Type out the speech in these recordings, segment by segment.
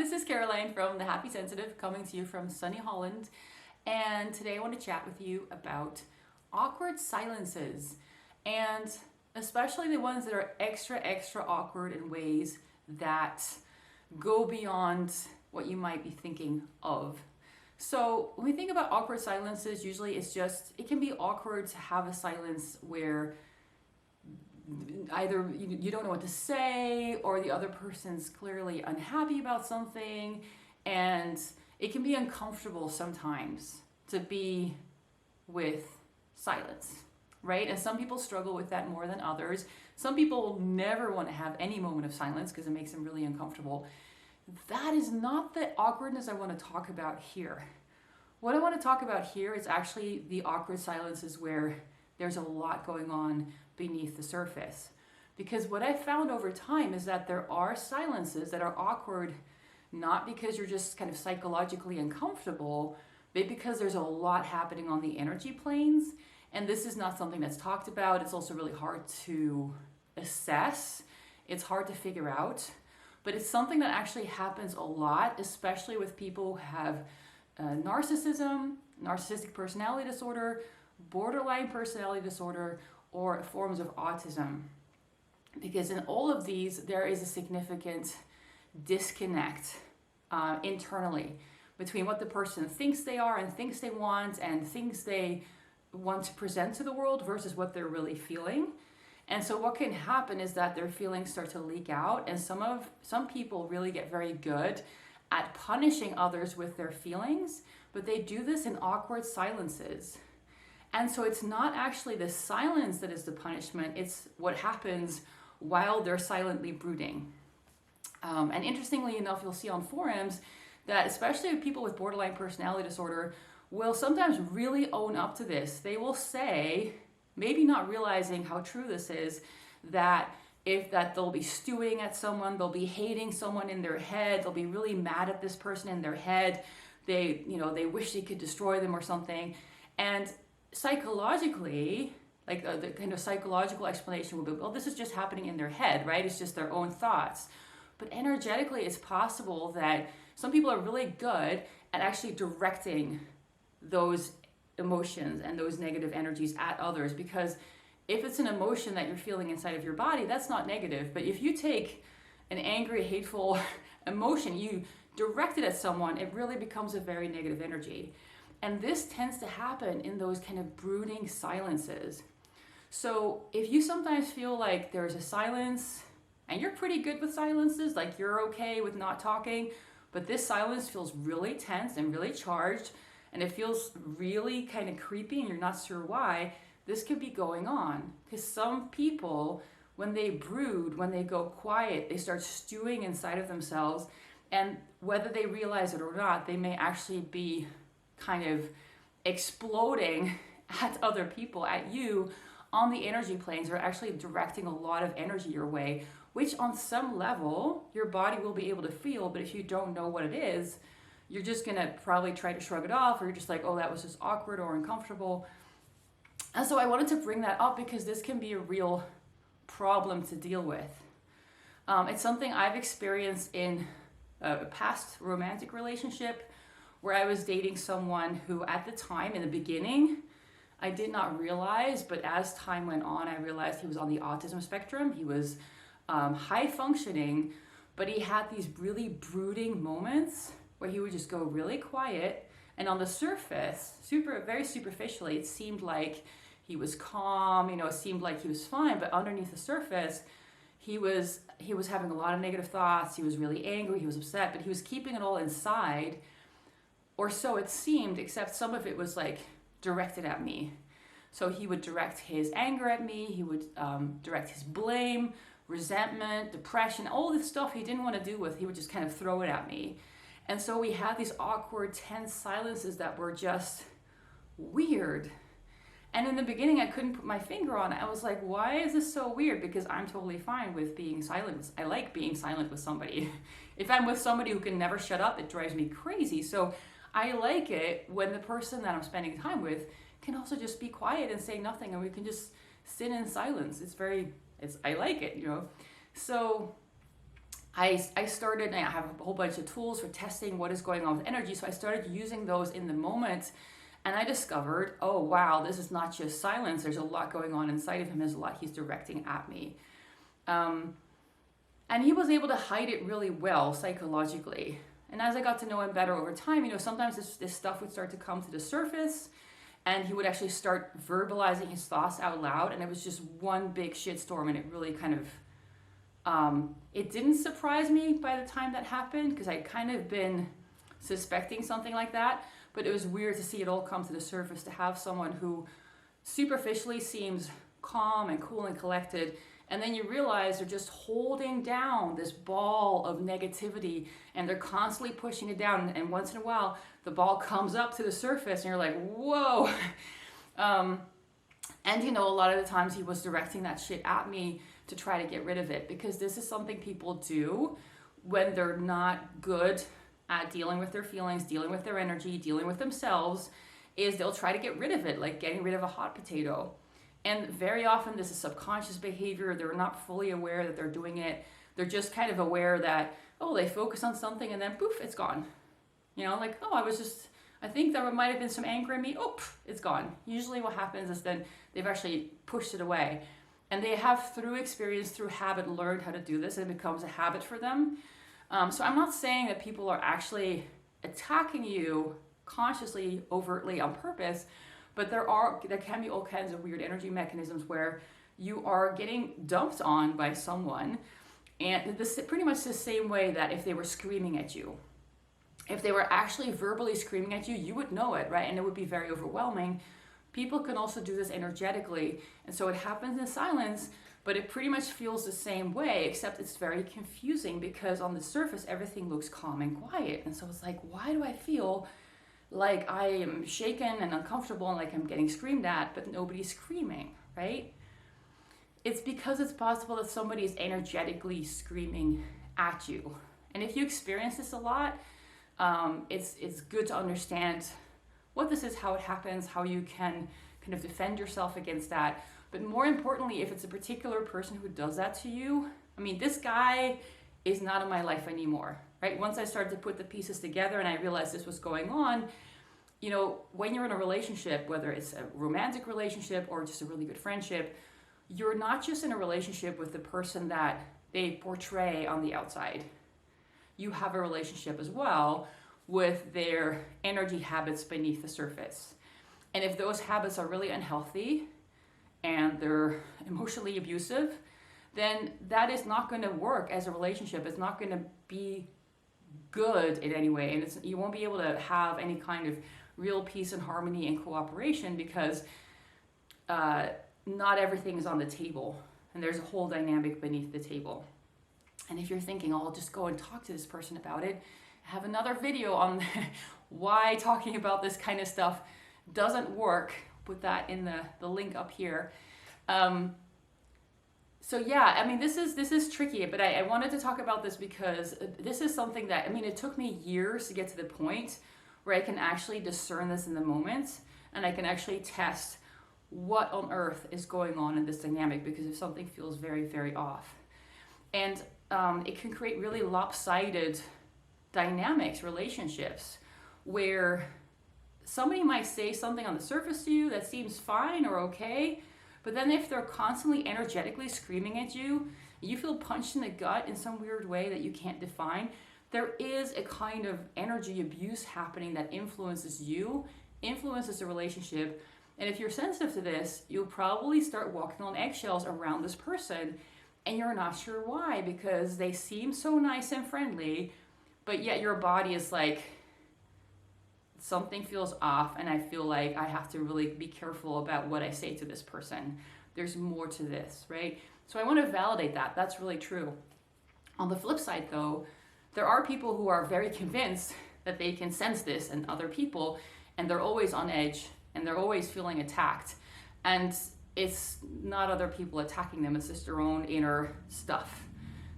this is Caroline from The Happy Sensitive, coming to you from sunny Holland. And today I want to chat with you about awkward silences, and especially the ones that are extra awkward in ways that go beyond what you might be thinking of. So when we think about awkward silences, usually it can be awkward to have a silence where either you don't know what to say, or the other person's clearly unhappy about something, and it can be uncomfortable sometimes to be with silence, right? And some people struggle with that more than others. Some people never want to have any moment of silence because it makes them really uncomfortable. That is not the awkwardness I want to talk about here. What I want to talk about here is actually the awkward silences where there's a lot going on beneath the surface. Because what I've found over time is that there are silences that are awkward, not because you're just kind of psychologically uncomfortable, but because there's a lot happening on the energy planes. And this is not something that's talked about. It's also really hard to assess. It's hard to figure out. But it's something that actually happens a lot, especially with people who have narcissism, narcissistic personality disorder, borderline personality disorder, or forms of autism. Because in all of these, there is a significant disconnect internally between what the person thinks they are and thinks they want and thinks they want to present to the world versus what they're really feeling. And so what can happen is that their feelings start to leak out, and some people really get very good at punishing others with their feelings, but they do this in awkward silences. And so it's not actually the silence that is the punishment, it's what happens while they're silently brooding. And interestingly enough, you'll see on forums that especially people with borderline personality disorder will sometimes really own up to this. They will say, maybe not realizing how true this is, that they'll be stewing at someone, they'll be hating someone in their head, they'll be really mad at this person in their head, they wish they could destroy them or something. And psychologically, like the kind of psychological explanation will be, well, this is just happening in their head, right? It's just their own thoughts. But energetically, it's possible that some people are really good at actually directing those emotions and those negative energies at others, because if it's an emotion that you're feeling inside of your body, that's not negative. But if you take an angry, hateful emotion, you direct it at someone, it really becomes a very negative energy. And this tends to happen in those kind of brooding silences. So if you sometimes feel like there's a silence and you're pretty good with silences, like you're okay with not talking, but this silence feels really tense and really charged, and it feels really kind of creepy and you're not sure why, this could be going on. Because some people, when they brood, when they go quiet, they start stewing inside of themselves, and whether they realize it or not, they may actually be kind of exploding at other people, at you, on the energy planes, or actually directing a lot of energy your way, which on some level your body will be able to feel, but if you don't know what it is, you're just gonna probably try to shrug it off, or you're just like, oh, that was just awkward or uncomfortable. And so I wanted to bring that up because this can be a real problem to deal with. It's something I've experienced in a past romantic relationship where I was dating someone who at the time, in the beginning, I did not realize, but as time went on, I realized he was on the autism spectrum. He was high functioning, but he had these really brooding moments where he would just go really quiet, and on the surface, very superficially, it seemed like he was calm, it seemed like he was fine, but underneath the surface, he was having a lot of negative thoughts, he was really angry, he was upset, but he was keeping it all inside, or so it seemed, except some of it was like directed at me. So he would direct his anger at me, he would direct his blame, resentment, depression, all this stuff he didn't want to deal with, he would just kind of throw it at me. And so we had these awkward, tense silences that were just weird. And in the beginning, I couldn't put my finger on it. I was like, why is this so weird? Because I'm totally fine with being silent. I like being silent with somebody. If I'm with somebody who can never shut up, it drives me crazy. So I like it when the person that I'm spending time with can also just be quiet and say nothing, and we can just sit in silence. I like it, So I started, and I have a whole bunch of tools for testing what is going on with energy. So I started using those in the moment, and I discovered, oh wow, this is not just silence. There's a lot going on inside of him. There's a lot he's directing at me. And he was able to hide it really well psychologically. And as I got to know him better over time, sometimes this stuff would start to come to the surface, and he would actually start verbalizing his thoughts out loud, and it was just one big shitstorm, and it really kind of, it didn't surprise me by the time that happened, because I'd kind of been suspecting something like that, but it was weird to see it all come to the surface, to have someone who superficially seems calm and cool and collected, and then you realize they're just holding down this ball of negativity, and they're constantly pushing it down, and once in a while the ball comes up to the surface and you're like, whoa. And a lot of the times he was directing that shit at me to try to get rid of it, because this is something people do when they're not good at dealing with their feelings, dealing with their energy, dealing with themselves, is they'll try to get rid of it, like getting rid of a hot potato. And very often this is subconscious behavior. They're not fully aware that they're doing it. They're just kind of aware that, oh, they focus on something and then poof, it's gone. Like, oh, I think there might have been some anger in me. Oh, it's gone. Usually what happens is then they've actually pushed it away. And they have, through experience, through habit, learned how to do this, and it becomes a habit for them. So I'm not saying that people are actually attacking you consciously, overtly, on purpose, but there can be all kinds of weird energy mechanisms where you are getting dumped on by someone, and this is pretty much the same way that if they were screaming at you. If they were actually verbally screaming at you, you would know it, right? And it would be very overwhelming. People can also do this energetically, and so it happens in silence, but it pretty much feels the same way, except it's very confusing, because on the surface everything looks calm and quiet, and so it's like, why do I feel like I am shaken and uncomfortable and like I'm getting screamed at, but nobody's screaming, right? It's because it's possible that somebody is energetically screaming at you. And if you experience this a lot, it's good to understand what this is, how it happens, how you can kind of defend yourself against that. But more importantly, if it's a particular person who does that to you, this guy is not in my life anymore, right? Once I started to put the pieces together and I realized this was going on, when you're in a relationship, whether it's a romantic relationship or just a really good friendship, you're not just in a relationship with the person that they portray on the outside. You have a relationship as well with their energy habits beneath the surface. And if those habits are really unhealthy and they're emotionally abusive, then that is not going to work as a relationship. It's not going to be good in any way, and you won't be able to have any kind of real peace and harmony and cooperation, because not everything is on the table, and there's a whole dynamic beneath the table. And if you're thinking, oh, I'll just go and talk to this person about it, I have another video on why talking about this kind of stuff doesn't work. Put that in the link up here. So yeah, this is tricky, but I wanted to talk about this because this is something that, it took me years to get to the point where I can actually discern this in the moment, and I can actually test what on earth is going on in this dynamic, because if something feels very, very off. And it can create really lopsided dynamics, relationships, where somebody might say something on the surface to you that seems fine or okay, but then if they're constantly energetically screaming at you, you feel punched in the gut in some weird way that you can't define. There is a kind of energy abuse happening that influences you, influences the relationship. And if you're sensitive to this, you'll probably start walking on eggshells around this person, and you're not sure why, because they seem so nice and friendly, but yet your body is like, something feels off, and I feel like I have to really be careful about what I say to this person. There's more to this, right? So I want to validate that. That's really true. On the flip side, though, there are people who are very convinced that they can sense this in other people, and they're always on edge, and they're always feeling attacked. And it's not other people attacking them, it's just their own inner stuff,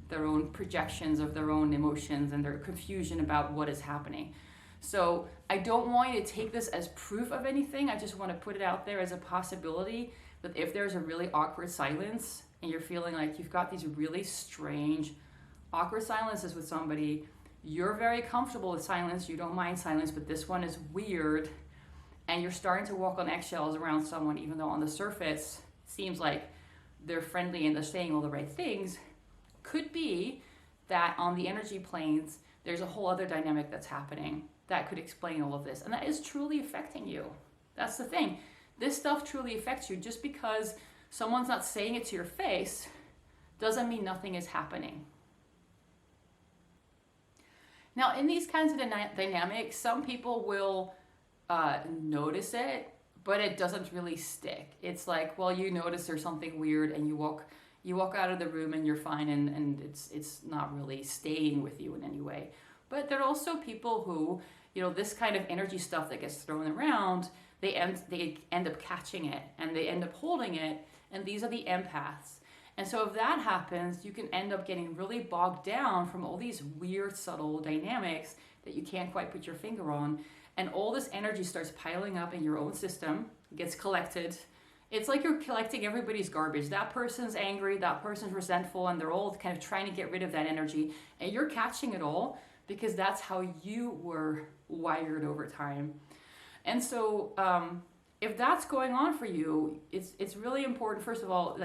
their own projections of their own emotions and their confusion about what is happening. So I don't want you to take this as proof of anything. I just want to put it out there as a possibility that if there's a really awkward silence and you're feeling like you've got these really strange, awkward silences with somebody, you're very comfortable with silence, you don't mind silence, but this one is weird, and you're starting to walk on eggshells around someone, even though on the surface it seems like they're friendly and they're saying all the right things, could be that on the energy planes, there's a whole other dynamic that's happening that could explain all of this. And that is truly affecting you. That's the thing. This stuff truly affects you. Just because someone's not saying it to your face doesn't mean nothing is happening. Now, in these kinds of dynamics, some people will notice it, but it doesn't really stick. It's like, well, you notice there's something weird and you walk out of the room and you're fine, and it's not really staying with you in any way. But there are also people who, this kind of energy stuff that gets thrown around, they end up catching it and they end up holding it, and these are the empaths. And so if that happens, you can end up getting really bogged down from all these weird, subtle dynamics that you can't quite put your finger on. And all this energy starts piling up in your own system, gets collected. It's like you're collecting everybody's garbage. That person's angry, that person's resentful, and they're all kind of trying to get rid of that energy. And you're catching it all because that's how you were wired over time. And so if that's going on for you, it's really important, first of all,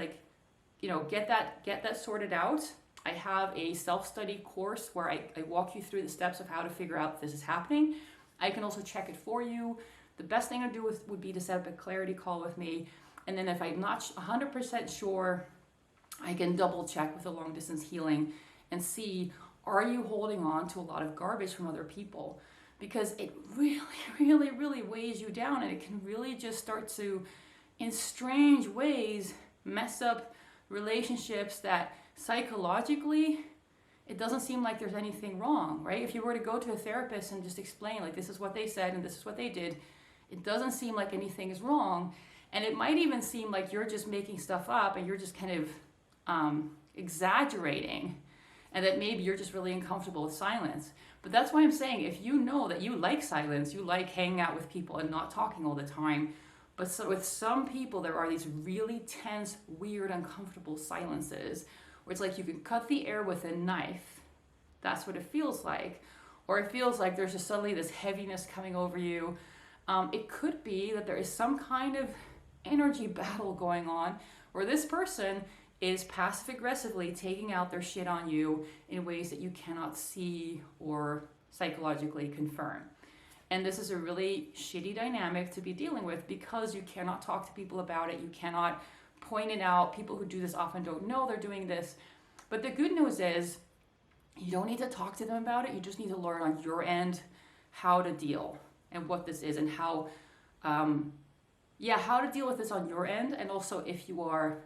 get that sorted out. I have a self-study course where I walk you through the steps of how to figure out if this is happening. I can also check it for you. The best thing to do would be to set up a clarity call with me. And then if I'm not 100% sure, I can double check with a long distance healing and see, are you holding on to a lot of garbage from other people? Because it really, really, really weighs you down, and it can really just start to, in strange ways, mess up relationships that psychologically, it doesn't seem like there's anything wrong, right? If you were to go to a therapist and just explain, like, this is what they said and this is what they did, it doesn't seem like anything is wrong. And it might even seem like you're just making stuff up and you're just kind of exaggerating, and that maybe you're just really uncomfortable with silence. But that's why I'm saying, if you know that you like silence, you like hanging out with people and not talking all the time, but so with some people, there are these really tense, weird, uncomfortable silences where it's like you can cut the air with a knife. That's what it feels like. Or it feels like there's just suddenly this heaviness coming over you. It could be that there is some kind of energy battle going on where this person is passive aggressively taking out their shit on you in ways that you cannot see or psychologically confirm. And this is a really shitty dynamic to be dealing with because you cannot talk to people about it. You cannot point it out. People who do this often don't know they're doing this. But the good news is you don't need to talk to them about it. You just need to learn on your end how to deal and what this is and how to deal with this on your end. And also if you are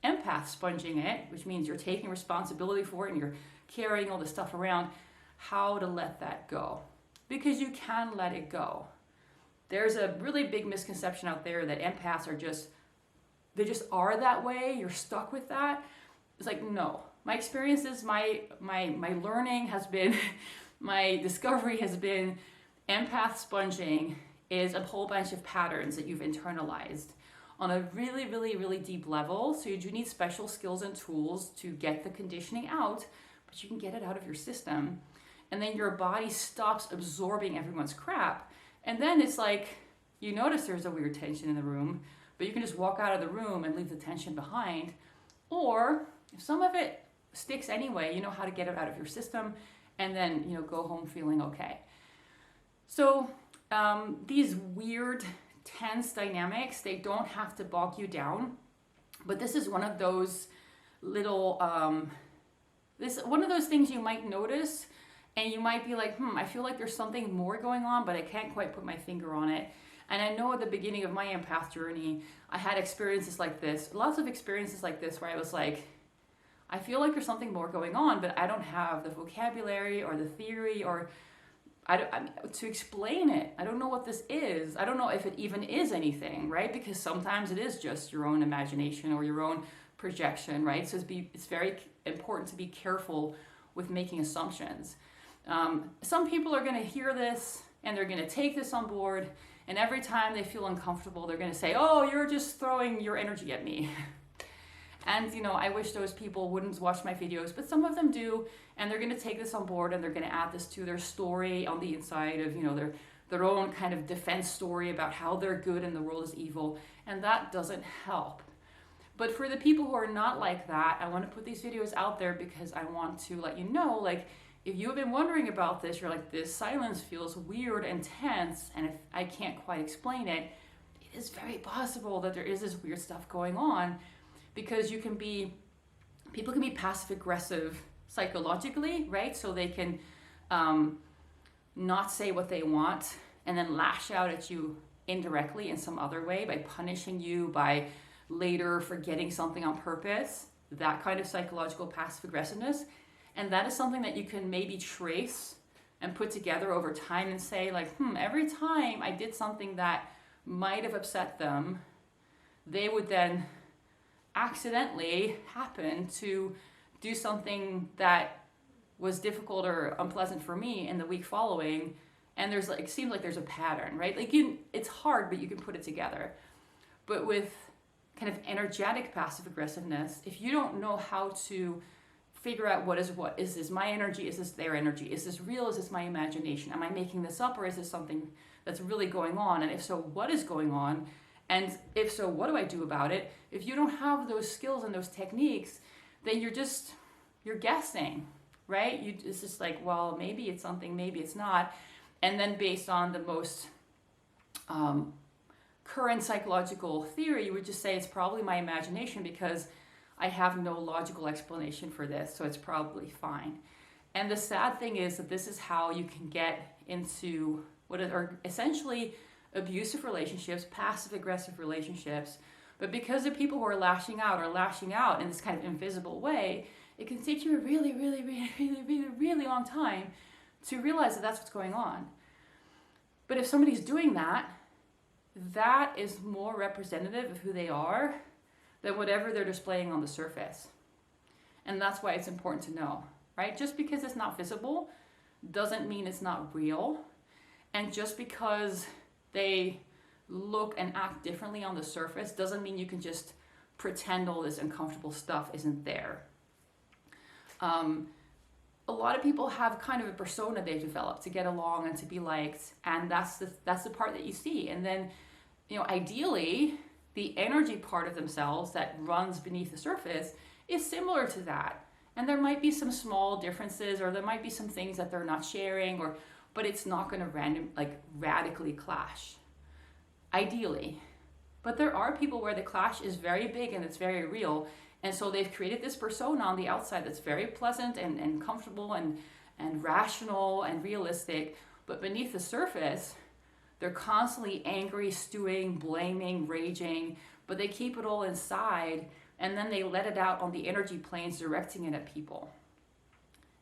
empath sponging it, which means you're taking responsibility for it and you're carrying all this stuff around, how to let that go. Because you can let it go. There's a really big misconception out there that empaths are just that way, you're stuck with that. It's like, no. My experience is my learning has been, my discovery has been, empath sponging is a whole bunch of patterns that you've internalized on a really, really, really deep level. So you do need special skills and tools to get the conditioning out, but you can get it out of your system. And then your body stops absorbing everyone's crap. And then it's like, you notice there's a weird tension in the room, but you can just walk out of the room and leave the tension behind. Or if some of it sticks anyway, you know how to get it out of your system and then, go home feeling okay. So these weird, tense dynamics, they don't have to bog you down. But this is one of those little, one of those things you might notice. And you might be like, I feel like there's something more going on, but I can't quite put my finger on it. And I know at the beginning of my empath journey, I had experiences like this, lots of experiences like this, where I was like, I feel like there's something more going on, but I don't have the vocabulary or the theory or to explain it. I don't know what this is. I don't know if it even is anything, right? Because sometimes it is just your own imagination or your own projection, right? So it's very important to be careful with making assumptions. Some people are going to hear this and they're going to take this on board, and every time they feel uncomfortable, they're going to say, oh, you're just throwing your energy at me. And, you know, I wish those people wouldn't watch my videos, but some of them do, and they're going to take this on board and they're going to add this to their story on the inside of, you know, their own kind of defense story about how they're good and the world is evil, and that doesn't help. But for the people who are not like that, I want to put these videos out there because I want to let you know, like, if you have been wondering about this, you're like, this silence feels weird and tense, and if I can't quite explain it, it is very possible that there is this weird stuff going on, because people can be passive aggressive psychologically, right? So they can not say what they want and then lash out at you indirectly in some other way by punishing you, by later forgetting something on purpose, that kind of psychological passive aggressiveness. And that is something that you can maybe trace and put together over time and say, like, every time I did something that might have upset them, they would then accidentally happen to do something that was difficult or unpleasant for me in the week following. And there's like, it seems like there's a pattern, right? Like, it's hard, but you can put it together. But with kind of energetic passive aggressiveness, if you don't know how to figure out what, is this my energy, is this their energy, is this real, is this my imagination, am I making this up, or is this something that's really going on? And if so, what is going on? And if so, what do I do about it? If you don't have those skills and those techniques, then you're guessing, right? It's just like, well, maybe it's something, maybe it's not. And then based on the most current psychological theory, you would just say it's probably my imagination because I have no logical explanation for this, so it's probably fine. And the sad thing is that this is how you can get into what are essentially abusive relationships, passive aggressive relationships. But because the people who are lashing out in this kind of invisible way, it can take you a really, really, really, really, really, really long time to realize that that's what's going on. But if somebody's doing that, that is more representative of who they are than whatever they're displaying on the surface. And that's why it's important to know, right? Just because it's not visible doesn't mean it's not real. And just because they look and act differently on the surface doesn't mean you can just pretend all this uncomfortable stuff isn't there. A lot of people have kind of a persona they've developed to get along and to be liked, and that's the part that you see. And then, you know, ideally, the energy part of themselves that runs beneath the surface is similar to that. And there might be some small differences, or there might be some things that they're not sharing, but it's not going to radically clash, ideally. But there are people where the clash is very big and it's very real. And so they've created this persona on the outside that's very pleasant and comfortable and rational and realistic. But beneath the surface, they're constantly angry, stewing, blaming, raging, but they keep it all inside, and then they let it out on the energy planes, directing it at people.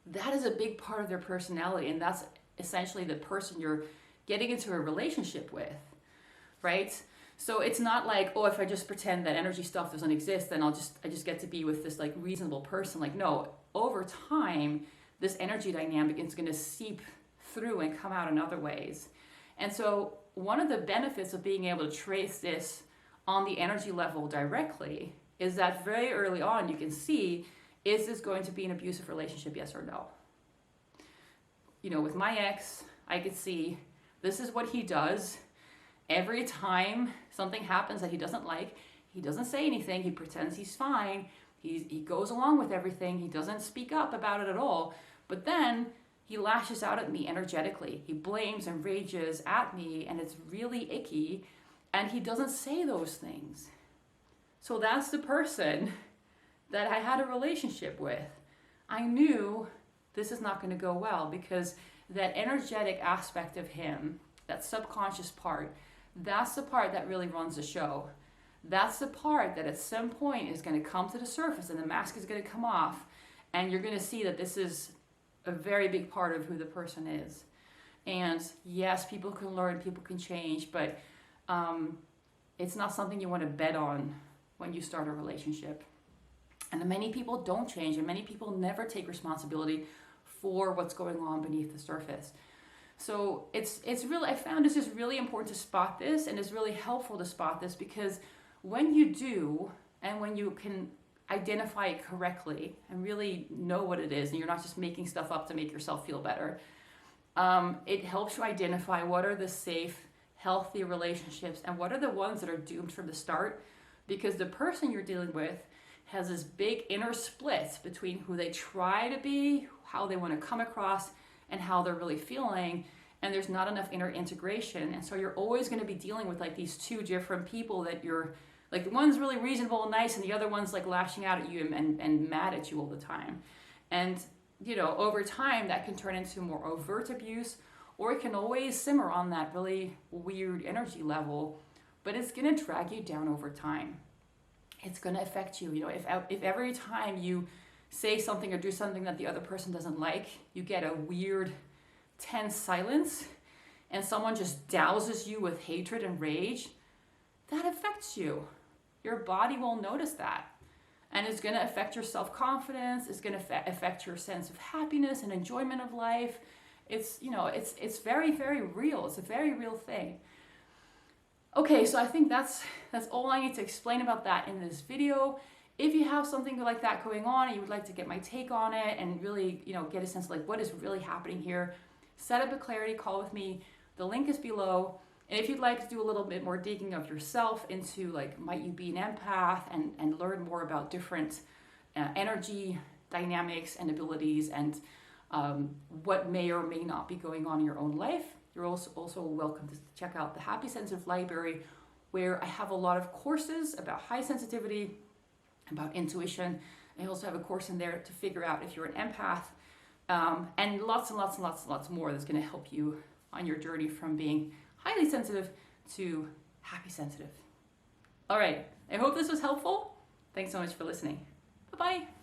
That is a big part of their personality, and that's essentially the person you're getting into a relationship with, right? So it's not like, oh, if I just pretend that energy stuff doesn't exist, then I just get to be with this like reasonable person. Like, no, over time, this energy dynamic is going to seep through and come out in other ways. And so one of the benefits of being able to trace this on the energy level directly is that very early on you can see, is this going to be an abusive relationship, yes or no? You know, with my ex, I could see this is what he does. Every time something happens that he doesn't like, he doesn't say anything, he pretends he's fine, he goes along with everything, he doesn't speak up about it at all, but then he lashes out at me energetically. He blames and rages at me, and it's really icky, and he doesn't say those things. So that's the person that I had a relationship with. I knew this is not going to go well, because that energetic aspect of him, that subconscious part, that's the part that really runs the show. That's the part that at some point is going to come to the surface, and the mask is going to come off, and you're going to see that this is a very big part of who the person is. And yes, people can learn, people can change, but it's not something you want to bet on when you start a relationship. And many people don't change, and many people never take responsibility for what's going on beneath the surface. So it's really, I found it's just really important to spot this, and it's really helpful to spot this, because when you do, and when you can identify it correctly and really know what it is, and you're not just making stuff up to make yourself feel better, it helps you identify what are the safe, healthy relationships and what are the ones that are doomed from the start, because the person you're dealing with has this big inner split between who they try to be, how they want to come across, and how they're really feeling, and there's not enough inner integration. And so you're always going to be dealing with like these two different people that you're like, the one's really reasonable and nice, and the other one's like lashing out at you and mad at you all the time. And you know, over time that can turn into more overt abuse, or it can always simmer on that really weird energy level, but it's going to drag you down over time. It's going to affect you. You know, if every time you say something or do something that the other person doesn't like, you get a weird tense silence and someone just douses you with hatred and rage, that affects you. Your body will notice that. And it's going to affect your self-confidence. It's going to affect your sense of happiness and enjoyment of life. It's, you know, it's very, very real. It's a very real thing. Okay, so I think that's all I need to explain about that in this video. If you have something like that going on and you would like to get my take on it and really, you know, get a sense of like what is really happening here, set up a clarity call with me. The link is below. And if you'd like to do a little bit more digging of yourself into like, might you be an empath, and learn more about different energy dynamics and abilities, and what may or may not be going on in your own life, you're also welcome to check out the Happy Sensitive Library, where I have a lot of courses about high sensitivity, about intuition. I also have a course in there to figure out if you're an empath, and lots and lots and lots and lots more that's going to help you on your journey from being highly sensitive to happy sensitive. All right, I hope this was helpful. Thanks so much for listening. Bye-bye.